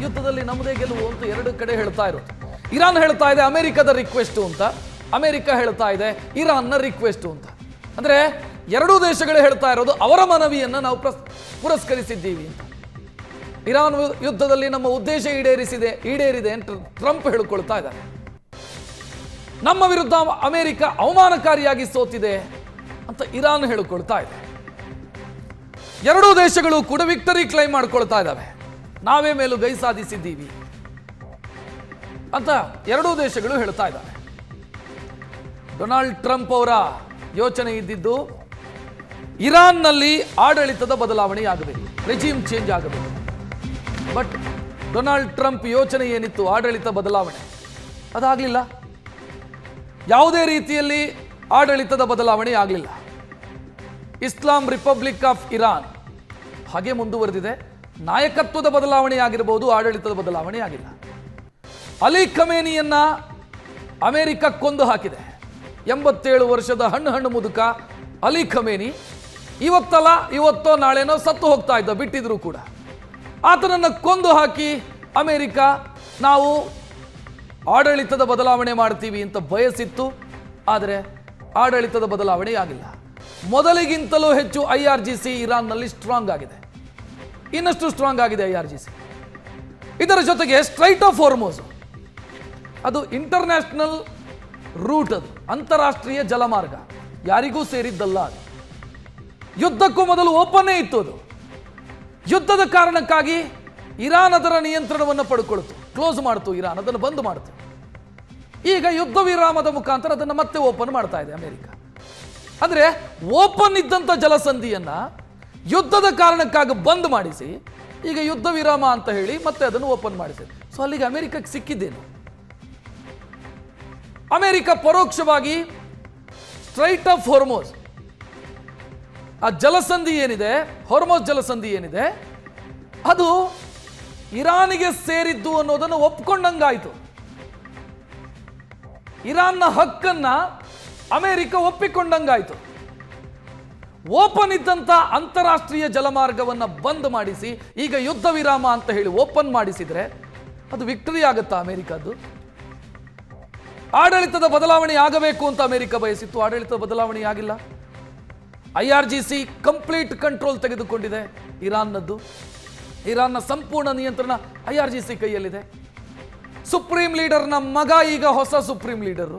ಯುದ್ಧದಲ್ಲಿ ನಮ್ಮದೇ ಗೆಲುವು ಅಂತ ಎರಡು ಕಡೆ ಹೇಳ್ತಾ ಇರೋದು. ಇರಾನ್ ಹೇಳ್ತಾ ಇದೆ ಅಮೆರಿಕದ ರಿಕ್ವೆಸ್ಟ್ ಅಂತ, ಅಮೆರಿಕ ಹೇಳ್ತಾ ಇದೆ ಇರಾನ್ನ ರಿಕ್ವೆಸ್ಟ್ ಅಂತ. ಅಂದ್ರೆ ಎರಡೂ ದೇಶಗಳು ಹೇಳ್ತಾ ಇರೋದು ಅವರ ಮನವಿಯನ್ನು ನಾವು ಪುರಸ್ಕರಿಸಿದ್ದೀವಿ ಅಂತ. ಇರಾನ್ ಯುದ್ಧದಲ್ಲಿ ನಮ್ಮ ಉದ್ದೇಶ ಈಡೇರಿದೆ ಅಂತ ಟ್ರಂಪ್ ಹೇಳಿಕೊಳ್ತಾ ಇದ್ದಾರೆ. ನಮ್ಮ ವಿರುದ್ಧ ಅಮೆರಿಕ ಅವಮಾನಕಾರಿಯಾಗಿ ಸೋತಿದೆ ಅಂತ ಇರಾನ್ ಹೇಳಿಕೊಳ್ತಾ ಇದೆ. ಎರಡೂ ದೇಶಗಳು ಕೂಡ ವಿಕ್ಟರಿ ಕ್ಲೈಮ್ ಮಾಡ್ಕೊಳ್ತಾ ಇದ್ದಾವೆ, ನಾವೇ ಮೇಲೂ ಗೈ ಸಾಧಿಸಿದ್ದೀವಿ ಅಂತ ಎರಡೂ ದೇಶಗಳು ಹೇಳ್ತಾ ಇದ್ದಾವೆ. ಡೊನಾಲ್ಡ್ ಟ್ರಂಪ್ ಅವರ ಯೋಚನೆ ಇದ್ದಿದ್ದು ಇರಾನ್ನಲ್ಲಿ ಆಡಳಿತದ ಬದಲಾವಣೆಯಾಗಬೇಕು, ರೆಜಿಮ್ ಚೇಂಜ್ ಆಗಬೇಕು. ಬಟ್ ಡೊನಾಲ್ಡ್ ಟ್ರಂಪ್ ಯೋಚನೆ ಏನಿತ್ತು ಆಡಳಿತ ಬದಲಾವಣೆ, ಅದಾಗಲಿಲ್ಲ. ಯಾವುದೇ ರೀತಿಯಲ್ಲಿ ಆಡಳಿತದ ಬದಲಾವಣೆ ಆಗಲಿಲ್ಲ. ಇಸ್ಲಾಂ ರಿಪಬ್ಲಿಕ್ ಆಫ್ ಇರಾನ್ ಹಾಗೆ ಮುಂದುವರೆದಿದೆ. ನಾಯಕತ್ವದ ಬದಲಾವಣೆ ಆಗಿರಬಹುದು, ಆಡಳಿತದ ಬದಲಾವಣೆ ಆಗಿಲ್ಲ. ಅಲಿ ಖಮೇನಿಯನ್ನ ಅಮೆರಿಕ ಕೊಂದು ಹಾಕಿದೆ. 87 ವರ್ಷದ ಹಣ್ಣು ಮುದುಕ ಅಲಿ ಖಮೇನಿ ಇವತ್ತೋ ನಾಳೆನೋ ಸತ್ತು ಹೋಗ್ತಾ ಇದ್ದ, ಬಿಟ್ಟಿದ್ರು ಕೂಡ. ಆತನನ್ನು ಕೊಂದು ಹಾಕಿ ಅಮೆರಿಕ ನಾವು ಆಡಳಿತದ ಬದಲಾವಣೆ ಮಾಡ್ತೀವಿ ಅಂತ ಬಯಸಿತ್ತು. ಆದರೆ ಆಡಳಿತದ ಬದಲಾವಣೆ ಆಗಿಲ್ಲ. ಮೊದಲಿಗಿಂತಲೂ ಹೆಚ್ಚು IRGC ಇರಾನ್ನಲ್ಲಿ ಸ್ಟ್ರಾಂಗ್ ಆಗಿದೆ, ಇನ್ನಷ್ಟು ಸ್ಟ್ರಾಂಗ್ ಆಗಿದೆ IRGC. ಇದರ ಜೊತೆಗೆ ಸ್ಟ್ರೈಟ್ ಆಫ್ ಹಾರ್ಮುಜ್ ಅದು ಇಂಟರ್ನ್ಯಾಷನಲ್ ರೂಟ್, ಅದು ಅಂತಾರಾಷ್ಟ್ರೀಯ ಜಲಮಾರ್ಗ, ಯಾರಿಗೂ ಸೇರಿದ್ದಲ್ಲ. ಅದು ಯುದ್ಧಕ್ಕೂ ಮೊದಲು ಓಪನ್ನೇ ಇತ್ತು. ಅದು ಯುದ್ಧದ ಕಾರಣಕ್ಕಾಗಿ ಇರಾನ್ ಅದರ ನಿಯಂತ್ರಣವನ್ನು ಪಡ್ಕೊಳ್ತು, ಕ್ಲೋಸ್ ಮಾಡ್ತು, ಇರಾನ್ ಅದನ್ನು ಬಂದ್ ಮಾಡ್ತು. ಈಗ ಯುದ್ಧ ವಿರಾಮದ ಮುಖಾಂತರ ಅದನ್ನು ಮತ್ತೆ ಓಪನ್ ಮಾಡ್ತಾ ಇದೆ ಅಮೆರಿಕ. ಅಂದ್ರೆ ಓಪನ್ ಇದ್ದಂಥ ಜಲಸಂಧಿಯನ್ನ ಯುದ್ಧದ ಕಾರಣಕ್ಕಾಗಿ ಬಂದ್ ಮಾಡಿಸಿ ಈಗ ಯುದ್ಧ ವಿರಾಮ ಅಂತ ಹೇಳಿ ಮತ್ತೆ ಅದನ್ನು ಓಪನ್ ಮಾಡಿಸಿ. ಸೊ ಅಲ್ಲಿಗೆ ಅಮೆರಿಕಕ್ಕೆ ಸಿಕ್ಕಿದ್ದೇನು? ಅಮೆರಿಕ ಪರೋಕ್ಷವಾಗಿ ಸ್ಟ್ರೈಟ್ ಆಫ್ ಹಾರ್ಮುಜ್, ಆ ಜಲಸಂಧಿ ಏನಿದೆ, ಹಾರ್ಮುಜ್ ಜಲಸಂಧಿ ಏನಿದೆ, ಅದು ಇರಾನಿಗೆ ಸೇರಿದ್ದು ಅನ್ನೋದನ್ನು ಒಪ್ಕೊಂಡಂಗಾಯ್ತು. ಇರಾನ್ನ ಹಕ್ಕನ್ನ ಅಮೆರಿಕ ಒಪ್ಪಿಕೊಂಡಂಗಾಯ್ತು. ಓಪನ್ ಇದ್ದಂಥ ಅಂತಾರಾಷ್ಟ್ರೀಯ ಜಲಮಾರ್ಗವನ್ನು ಬಂದ್ ಮಾಡಿಸಿ ಈಗ ಯುದ್ಧ ವಿರಾಮ ಅಂತ ಹೇಳಿ ಓಪನ್ ಮಾಡಿಸಿದ್ರೆ ಅದು ವಿಕ್ಟರಿ ಆಗುತ್ತಾ ಅಮೆರಿಕದ್ದು? ಆಡಳಿತದ ಬದಲಾವಣೆ ಆಗಬೇಕು ಅಂತ ಅಮೆರಿಕ ಬಯಸಿತ್ತು, ಆಡಳಿತದ ಬದಲಾವಣೆ ಆಗಿಲ್ಲ. IRGC ಕಂಪ್ಲೀಟ್ ಕಂಟ್ರೋಲ್ ತೆಗೆದುಕೊಂಡಿದೆ ಇರಾನ್ನದ್ದು. ಇರಾನ್ನ ಸಂಪೂರ್ಣ ನಿಯಂತ್ರಣ IRGC ಕೈಯಲ್ಲಿದೆ. ಸುಪ್ರೀಂ ಲೀಡರ್ನ ಮಗ ಈಗ ಹೊಸ ಸುಪ್ರೀಂ ಲೀಡರು.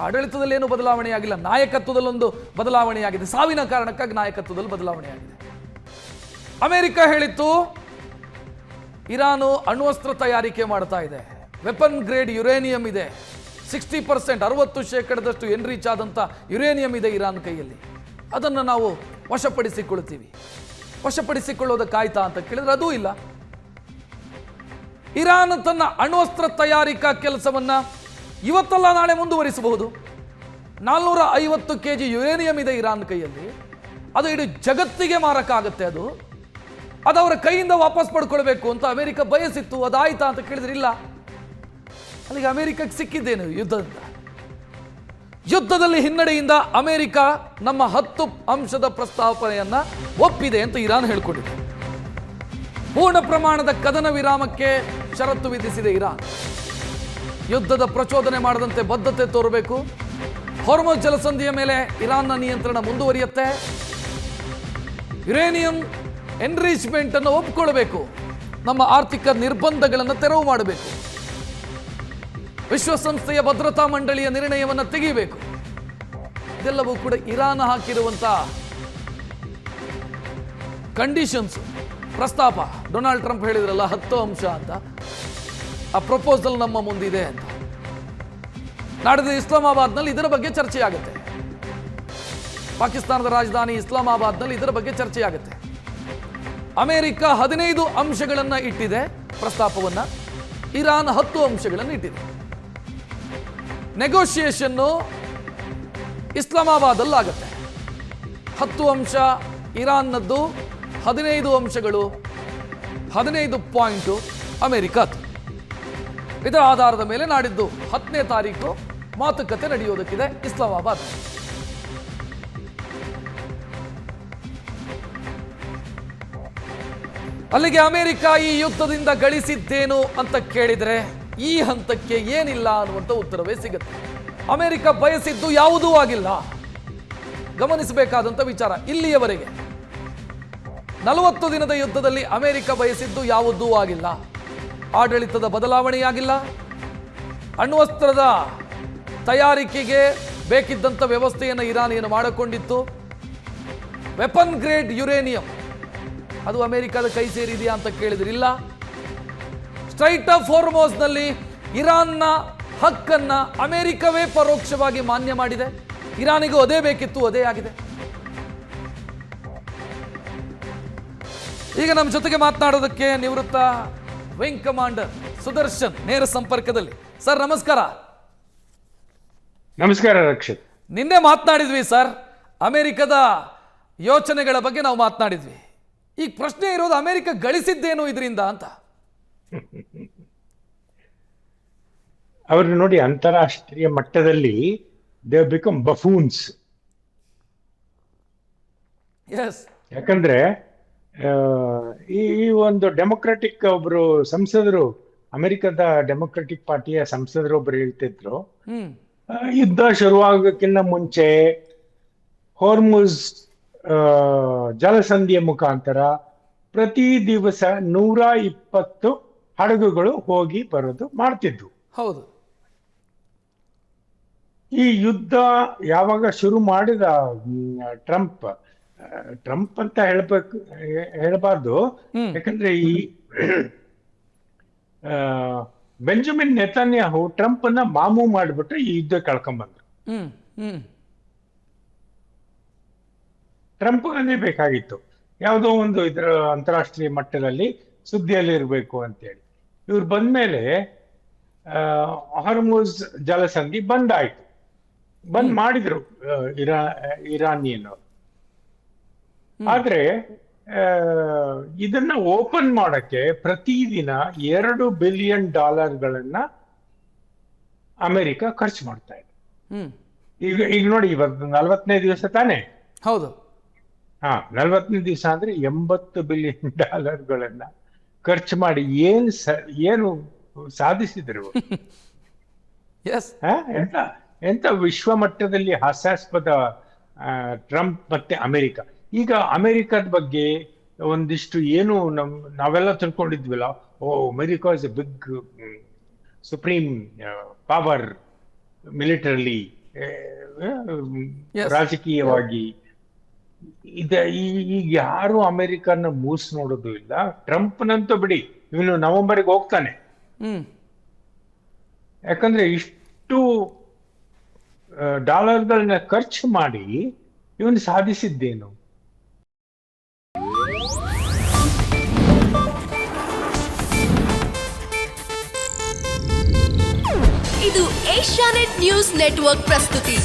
ಆಡಳಿತದಲ್ಲಿ ಏನು ಬದಲಾವಣೆ ಆಗಿಲ್ಲ, ನಾಯಕತ್ವದಲ್ಲೊಂದು ಬದಲಾವಣೆಯಾಗಿದೆ. ಸಾವಿನ ಕಾರಣಕ್ಕಾಗಿ ನಾಯಕತ್ವದಲ್ಲಿ ಬದಲಾವಣೆಯಾಗಿದೆ. ಅಮೆರಿಕ ಹೇಳಿತ್ತು ಇರಾನು ಅಣ್ವಸ್ತ್ರ ತಯಾರಿಕೆ ಮಾಡ್ತಾ ಇದೆ, ವೆಪನ್ ಗ್ರೇಡ್ ಯುರೇನಿಯಂ ಇದೆ, 60%, 60% ಎನ್ರಿಚ್ ಆದಂಥ ಯುರೇನಿಯಂ ಇದೆ ಇರಾನ್ ಕೈಯಲ್ಲಿ, ಅದನ್ನು ನಾವು ವಶಪಡಿಸಿಕೊಳ್ತೀವಿ. ವಶಪಡಿಸಿಕೊಳ್ಳೋದಕ್ಕಾಯ್ತಾ ಅಂತ ಕೇಳಿದ್ರೆ ಅದೂ ಇಲ್ಲ. ಇರಾನ್ ತನ್ನ ಅಣ್ವಸ್ತ್ರ ತಯಾರಿಕಾ ಕೆಲಸವನ್ನ ಇವತ್ತಲ್ಲ ನಾಳೆ ಮುಂದುವರಿಸಬಹುದು. 450 kg ಯುರೇನಿಯಂ ಇದೆ ಇರಾನ್ ಕೈಯಲ್ಲಿ, ಅದು ಇಡೀ ಜಗತ್ತಿಗೆ ಮಾರಕ ಆಗುತ್ತೆ. ಅದು ಅವರ ಕೈಯಿಂದ ವಾಪಸ್ ಪಡ್ಕೊಳ್ಬೇಕು ಅಂತ ಅಮೆರಿಕ ಬಯಸಿತ್ತು. ಅದಾಯ್ತಾ ಅಂತ ಕೇಳಿದ್ರೆ ಇಲ್ಲ. ಅಲ್ಲಿಗೆ ಅಮೆರಿಕಕ್ಕೆ ಸಿಕ್ಕಿದ್ದೇನು ಯುದ್ಧದಿಂದ? ಯುದ್ಧದಲ್ಲಿ ಹಿನ್ನಡೆಯಿಂದ ಅಮೆರಿಕ ನಮ್ಮ 10 ಅಂಶದ ಪ್ರಸ್ತಾವನೆಯನ್ನ ಒಪ್ಪಿದೆ ಅಂತ ಇರಾನ್ ಹೇಳಿಕೊಂಡಿದೆ. ಪೂರ್ಣ ಪ್ರಮಾಣದ ಕದನ ವಿರಾಮಕ್ಕೆ ಷರತ್ತು ವಿಧಿಸಿದೆ ಇರಾನ್. ಯುದ್ಧದ ಪ್ರಚೋದನೆ ಮಾಡದಂತೆ ಬದ್ಧತೆ ತೋರಬೇಕು. ಹಾರ್ಮುಜ್ ಜಲಸಂಧಿಯ ಮೇಲೆ ಇರಾನ್ನ ನಿಯಂತ್ರಣ ಮುಂದುವರಿಯುತ್ತೆ. ಯುರೇನಿಯಂ ಎನ್ರಿಚ್ಮೆಂಟ್ ಅನ್ನು ಒಪ್ಪಿಕೊಳ್ಳಬೇಕು. ನಮ್ಮ ಆರ್ಥಿಕ ನಿರ್ಬಂಧಗಳನ್ನು ತೆರವು ಮಾಡಬೇಕು. ವಿಶ್ವಸಂಸ್ಥೆಯ ಭದ್ರತಾ ಮಂಡಳಿಯ ನಿರ್ಣಯವನ್ನು ತೆಗೆಯಬೇಕು. ಇದೆಲ್ಲವೂ ಕೂಡ ಇರಾನ್ ಹಾಕಿರುವಂತಹ ಕಂಡೀಷನ್ಸ್, ಪ್ರಸ್ತಾಪ. ಡೊನಾಲ್ಡ್ ಟ್ರಂಪ್ ಹೇಳಿದ್ರಲ್ಲ 10 ಅಂಶ ಅಂತ, ಆ ಪ್ರಪೋಸಲ್ ನಮ್ಮ ಮುಂದಿದೆ ಅಂತ. ನಾಡಿದ್ದು ಇಸ್ಲಾಮಾಬಾದ್ನಲ್ಲಿ ಇದರ ಬಗ್ಗೆ ಚರ್ಚೆ ಆಗುತ್ತೆ. ಪಾಕಿಸ್ತಾನದ ರಾಜಧಾನಿ ಇಸ್ಲಾಮಾಬಾದ್ನಲ್ಲಿ ಇದರ ಬಗ್ಗೆ ಚರ್ಚೆ ಆಗುತ್ತೆ. ಅಮೆರಿಕ 15 ಅಂಶಗಳನ್ನು ಇಟ್ಟಿದೆ ಪ್ರಸ್ತಾಪವನ್ನ, ಇರಾನ್ 10 ಅಂಶಗಳನ್ನು ಇಟ್ಟಿದೆ. ನೆಗೋಷಿಯೇಷನ್ನು ಇಸ್ಲಾಮಾಬಾದಲ್ಲಿ ಆಗುತ್ತೆ. 10 ಅಂಶ ಇರಾನ್ನದ್ದು, 15 ಅಂಶಗಳು, 15 ಪಾಯಿಂಟು ಅಮೆರಿಕದ್ದು. ಇದರ ಆಧಾರದ ಮೇಲೆ ನಾಡಿದ್ದು 10ನೇ ತಾರೀಕು ಮಾತುಕತೆ ನಡೆಯೋದಕ್ಕಿದೆ ಇಸ್ಲಾಮಾಬಾದ್. ಅಲ್ಲಿಗೆ ಅಮೆರಿಕ ಈ ಯುದ್ಧದಿಂದ ಗಳಿಸಿದ್ದೇನು ಅಂತ ಕೇಳಿದರೆ ಈ ಹಂತಕ್ಕೆ ಏನಿಲ್ಲ ಅನ್ನುವಂಥ ಉತ್ತರವೇ ಸಿಗುತ್ತೆ. ಅಮೆರಿಕ ಬಯಸಿದ್ದು ಯಾವುದೂ ಆಗಿಲ್ಲ. ಗಮನಿಸಬೇಕಾದಂಥ ವಿಚಾರ, ಇಲ್ಲಿಯವರೆಗೆ 40 ದಿನದ ಯುದ್ಧದಲ್ಲಿ ಅಮೆರಿಕ ಬಯಸಿದ್ದು ಯಾವುದೂ ಆಗಿಲ್ಲ. ಆಡಳಿತದ ಬದಲಾವಣೆಯಾಗಿಲ್ಲ, ಅಣ್ವಸ್ತ್ರದ ತಯಾರಿಕೆಗೆ ಬೇಕಿದ್ದಂಥ ವ್ಯವಸ್ಥೆಯನ್ನು ಇರಾನ್ ಏನು ಮಾಡಿಕೊಂಡಿತ್ತು, ವೆಪನ್ ಗ್ರೇಡ್ ಯುರೇನಿಯಂ ಅದು ಅಮೆರಿಕದ ಕೈ ಸೇರಿದೆಯಾ ಅಂತ ಕೇಳಿದ್ರಿಲ್ಲ. ಸ್ಟ್ರೈಟ್ ಆಫ್ ಹಾರ್ಮೋಸ್ನಲ್ಲಿ ಇರಾನ್ನ ಹಕ್ಕನ್ನು ಅಮೆರಿಕವೇ ಪರೋಕ್ಷವಾಗಿ ಮಾನ್ಯ ಮಾಡಿದೆ. ಇರಾನಿಗೂ ಅದೇ ಬೇಕಿತ್ತು, ಅದೇ ಆಗಿದೆ. ಈಗ ನಮ್ಮ ಜೊತೆಗೆ ಮಾತನಾಡೋದಕ್ಕೆ ನಿವೃತ್ತ ವಿಂಗ್ ಕಮಾಂಡರ್ ಸುದರ್ಶನ್ ನೇರ ಸಂಪರ್ಕದಲ್ಲಿ. ಸರ್ ನಮಸ್ಕಾರ. ನಮಸ್ಕಾರ ರಕ್ಷಿತ್. ನಿನ್ನೆ ಮಾತನಾಡಿದ್ವಿ ಸರ್, ಅಮೆರಿಕದ ಯೋಚನೆಗಳ ಬಗ್ಗೆ ನಾವು ಮಾತನಾಡಿದ್ವಿ. ಈಗ ಪ್ರಶ್ನೆ ಇರೋದು ಅಮೆರಿಕ ಗಳಿಸಿದ್ದೇನು ಇದರಿಂದ ಅಂತ. ಅವರು ನೋಡಿ, ಅಂತಾರಾಷ್ಟ್ರೀಯ ಮಟ್ಟದಲ್ಲಿ ದೇ ಬಿಕಮ್ ಬಫೂನ್ಸ್. ಯಾಕಂದ್ರೆ ಈ ಒಂದು ಡೆಮೊಕ್ರೆಟಿಕ್ ಒಬ್ರು ಸಂಸದರು, ಅಮೆರಿಕದ ಡೆಮೊಕ್ರೆಟಿಕ್ ಪಾರ್ಟಿಯ ಸಂಸದರು ಒಬ್ರು ಹೇಳ್ತಿದ್ರು, ಯುದ್ಧ ಶುರುವಾಗಕ್ಕಿಂತ ಮುಂಚೆ ಹೋರ್ಮುಜ್ ಜಲಸಂಧಿಯ ಮುಖಾಂತರ ಪ್ರತಿ ದಿವಸ 120 ಹಡಗುಗಳು ಹೋಗಿ ಬರೋದು ಮಾಡ್ತಿದ್ವು. ಹೌದು. ಈ ಯುದ್ಧ ಯಾವಾಗ ಶುರು ಮಾಡಿದ ಟ್ರಂಪ್ ಅಂತ ಹೇಳಬಾರ್ದು, ಯಾಕಂದ್ರೆ ಈ ಬೆಂಜಮಿನ್ ನೆತನ್ಯಾಹು ಟ್ರಂಪ್ ಅನ್ನ ಮಾಮೂ ಮಾಡಿಬಿಟ್ಟು ಈ ಯುದ್ಧ ಕಳ್ಕೊಂಡ್ಬಂದ್ರು. ಟ್ರಂಪ್ಗನ್ನೇ ಬೇಕಾಗಿತ್ತು ಯಾವುದೋ ಒಂದು ಇದರ ಅಂತಾರಾಷ್ಟ್ರೀಯ ಮಟ್ಟದಲ್ಲಿ ಸುದ್ದಿಯಲ್ಲಿ ಇರಬೇಕು ಅಂತೇಳಿ. ಇವ್ರು ಬಂದ್ಮೇಲೆ ಹಾರ್ಮುಜ್ ಜಲಸಂಧಿ ಬಂದ್ ಮಾಡಿದ್ರು ಇರಾನಿಯನ್ನರು. ಆದ್ರೆ ಇದನ್ನ ಓಪನ್ ಮಾಡಕ್ಕೆ ಪ್ರತಿದಿನ $2 ಬಿಲಿಯನ್ ಅಮೆರಿಕ ಖರ್ಚು ಮಾಡ್ತಾ ಇದೆ. ಈಗ ನೋಡಿ, ಇವತ್ತು 40ನೇ ದಿವಸ ತಾನೆ. ಹೌದು. 40ನೇ ದಿವಸ ಅಂದ್ರೆ $80 ಬಿಲಿಯನ್ ಖರ್ಚು ಮಾಡಿ ಏನು ಸಾಧಿಸಿದ್ರು. ಎಂತ ವಿಶ್ವ ಮಟ್ಟದಲ್ಲಿ ಹಾಸ್ಯಾಸ್ಪದ ಟ್ರಂಪ್ ಮತ್ತೆ ಅಮೆರಿಕ. ಈಗ ಅಮೆರಿಕದ ಬಗ್ಗೆ ಒಂದಿಷ್ಟು ಏನು ನಾವೆಲ್ಲ ತಿಳ್ಕೊಂಡಿದ್ವಿಲ್ಲ, America is a big supreme power militarily, ರಾಜಕೀಯವಾಗಿ. ಈಗ ಯಾರು ಅಮೆರಿಕನ ಮೂಸ್ ನೋಡೋದು ಇಲ್ಲ. ಟ್ರಂಪ್ನಂತೂ ಬಿಡಿ, ಇವನು ನವೆಂಬರ್ಗೆ ಹೋಗ್ತಾನೆ. ಯಾಕಂದ್ರೆ ಇಷ್ಟು ಡಾಲರ್ಗಳನ್ನ ಖರ್ಚು ಮಾಡಿ ಇವನು ಸಾಧಿಸಿದ್ದೇನು? ಇದು ಏಷ್ಯಾನೆಟ್ ನ್ಯೂಸ್ ನೆಟ್ವರ್ಕ್ ಪ್ರಸ್ತುತಿ.